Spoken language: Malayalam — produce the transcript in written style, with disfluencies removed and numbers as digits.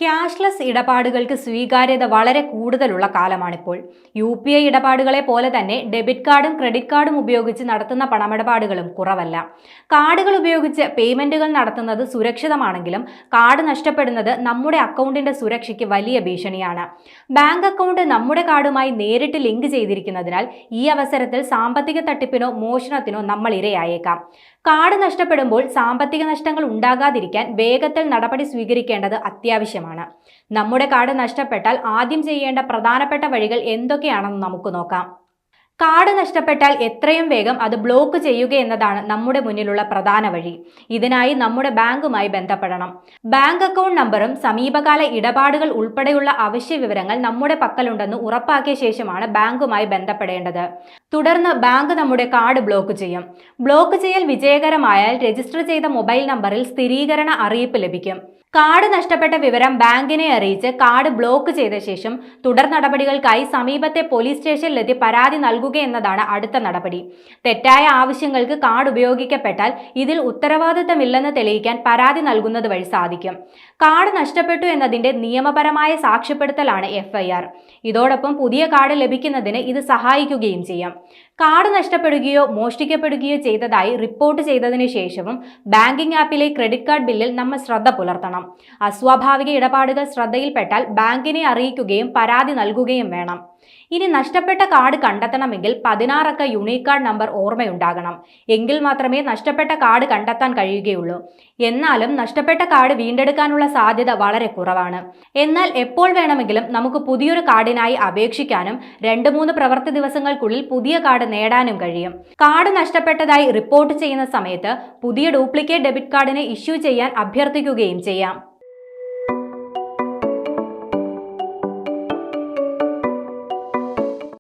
ക്യാഷ്ലെസ് ഇടപാടുകൾക്ക് സ്വീകാര്യത വളരെ കൂടുതലുള്ള കാലമാണിപ്പോൾ. UPI ഇടപാടുകളെ പോലെ തന്നെ ഡെബിറ്റ് കാർഡും ക്രെഡിറ്റ് കാർഡും ഉപയോഗിച്ച് നടത്തുന്ന പണമിടപാടുകളും കുറവല്ല. കാർഡുകൾ ഉപയോഗിച്ച് പേയ്മെന്റുകൾ നടത്തുന്നത് സുരക്ഷിതമാണെങ്കിലും കാർഡ് നഷ്ടപ്പെടുന്നത് നമ്മുടെ അക്കൗണ്ടിന്റെ സുരക്ഷയ്ക്ക് വലിയ ഭീഷണിയാണ്. ബാങ്ക് അക്കൗണ്ട് നമ്മുടെ കാർഡുമായി നേരിട്ട് ലിങ്ക് ചെയ്തിരിക്കുന്നതിനാൽ ഈ അവസരത്തിൽ സാമ്പത്തിക തട്ടിപ്പിനോ മോഷണത്തിനോ നമ്മൾ ഇരയായേക്കാം. കാർഡ് നഷ്ടപ്പെടുമ്പോൾ സാമ്പത്തിക നഷ്ടങ്ങൾ ഉണ്ടാകാതിരിക്കാൻ വേഗത്തിൽ നടപടി സ്വീകരിക്കേണ്ടത് അത്യാവശ്യമാണ്. നമ്മുടെ കാർഡ് നഷ്ടപ്പെട്ടാൽ ആദ്യം ചെയ്യേണ്ട പ്രധാനപ്പെട്ട വഴികൾ എന്തൊക്കെയാണെന്ന് നമുക്ക് നോക്കാം. കാർഡ് നഷ്ടപ്പെട്ടാൽ എത്രയും വേഗം അത് ബ്ലോക്ക് ചെയ്യുക എന്നതാണ് നമ്മുടെ മുന്നിലുള്ള പ്രധാന വഴി. ഇതിനായി നമ്മുടെ ബാങ്കുമായി ബന്ധപ്പെടണം. ബാങ്ക് അക്കൗണ്ട് നമ്പറും സമീപകാല ഇടപാടുകൾ ഉൾപ്പെടെയുള്ള അവശ്യ വിവരങ്ങൾ നമ്മുടെ പക്കലുണ്ടെന്ന് ഉറപ്പാക്കിയ ശേഷമാണ് ബാങ്കുമായി ബന്ധപ്പെടേണ്ടത്. തുടർന്ന് ബാങ്ക് നമ്മുടെ കാർഡ് ബ്ലോക്ക് ചെയ്യും. ബ്ലോക്ക് ചെയ്യൽ വിജയകരമായാൽ രജിസ്റ്റർ ചെയ്ത മൊബൈൽ നമ്പറിൽ സ്ഥിരീകരണ അറിയിപ്പ് ലഭിക്കും. കാർഡ് നഷ്ടപ്പെട്ട വിവരം ബാങ്കിനെ അറിയിച്ച് കാർഡ് ബ്ലോക്ക് ചെയ്ത ശേഷം തുടർ നടപടികൾക്കായി സമീപത്തെ പോലീസ് സ്റ്റേഷനിലെത്തി പരാതി നൽകുക എന്നതാണ് അടുത്ത നടപടി. തെറ്റായ ആവശ്യങ്ങൾക്ക് കാർഡ് ഉപയോഗിക്കപ്പെട്ടാൽ ഇതിൽ ഉത്തരവാദിത്തമില്ലെന്ന് തെളിയിക്കാൻ പരാതി നൽകുന്നത് വഴി സാധിക്കും. കാർഡ് നഷ്ടപ്പെട്ടു എന്നതിന്റെ നിയമപരമായ സാക്ഷ്യപ്പെടുത്തലാണ് FIR. ഇതോടൊപ്പം പുതിയ കാർഡ് ലഭിക്കുന്നതിന് ഇത് സഹായിക്കുകയും ചെയ്യും. കാർഡ് നഷ്ടപ്പെടുകയോ മോഷ്ടിക്കപ്പെടുകയോ ചെയ്തതായി റിപ്പോർട്ട് ചെയ്തതിനു ശേഷവും ബാങ്കിംഗ് ആപ്പിലെ ക്രെഡിറ്റ് കാർഡ് ബില്ലിൽ നമ്മൾ ശ്രദ്ധ പുലർത്തണം. അസ്വാഭാവിക ഇടപാടുകൾ ശ്രദ്ധയിൽപ്പെട്ടാൽ ബാങ്കിനെ അറിയിക്കുകയും പരാതി നൽകുകയും വേണം. ഇനി നഷ്ടപ്പെട്ട കാർഡ് കണ്ടെത്തണമെങ്കിൽ 16 അക്ക യൂണിക് കാർഡ് നമ്പർ ഓർമ്മയുണ്ടാകണം. എങ്കിൽ മാത്രമേ നഷ്ടപ്പെട്ട കാർഡ് കണ്ടെത്താൻ കഴിയുകയുള്ളൂ. എന്നാലും നഷ്ടപ്പെട്ട കാർഡ് വീണ്ടെടുക്കാനുള്ള സാധ്യത വളരെ കുറവാണ്. എന്നാൽ എപ്പോൾ വേണമെങ്കിലും നമുക്ക് പുതിയൊരു കാർഡിനായി അപേക്ഷിക്കാനും 2-3 പ്രവൃത്തി ദിവസങ്ങൾക്കുള്ളിൽ പുതിയ കാർഡ് നേടാനും കഴിയും. കാർഡ് നഷ്ടപ്പെട്ടതായി റിപ്പോർട്ട് ചെയ്യുന്ന സമയത്ത് പുതിയ ഡ്യൂപ്ലിക്കേറ്റ് ഡെബിറ്റ് കാർഡിന് ഇഷ്യൂ ചെയ്യാൻ അഭ്യർത്ഥിക്കുകയും ചെയ്യാം.